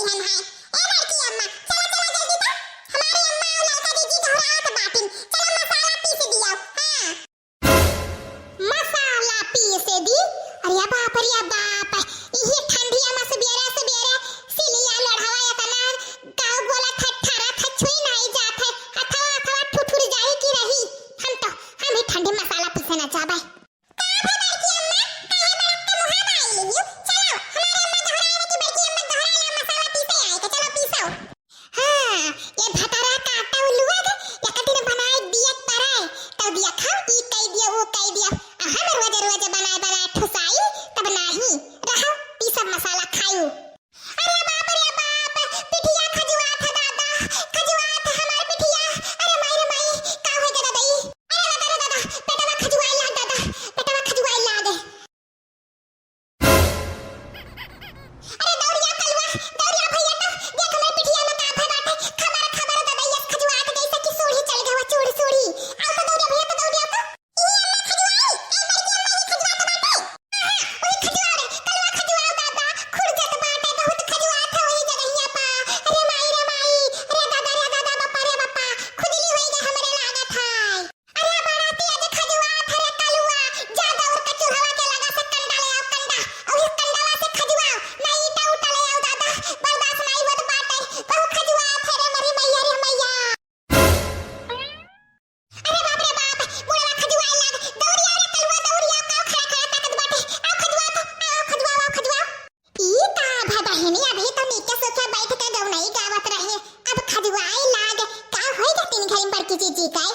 गई है। ए लड़की अम्मा, चला चला जल्दी ता। हमारी अम्मा और लड़का दीदी घबराहट बाटिन। चलो मसाला पीस दिया। हां, मसाला पीस दी। अरे बाप रे बाप, ये ठंडिया में सबेरे सबेरे सिलिया लड़ावा तना गाव बोला ठठारा खछुई नहीं जात है। अथवा अथवा ठुठुर जाई की रही। हम ही ठंडे मसाला पीसना चाहबे। जी जी काय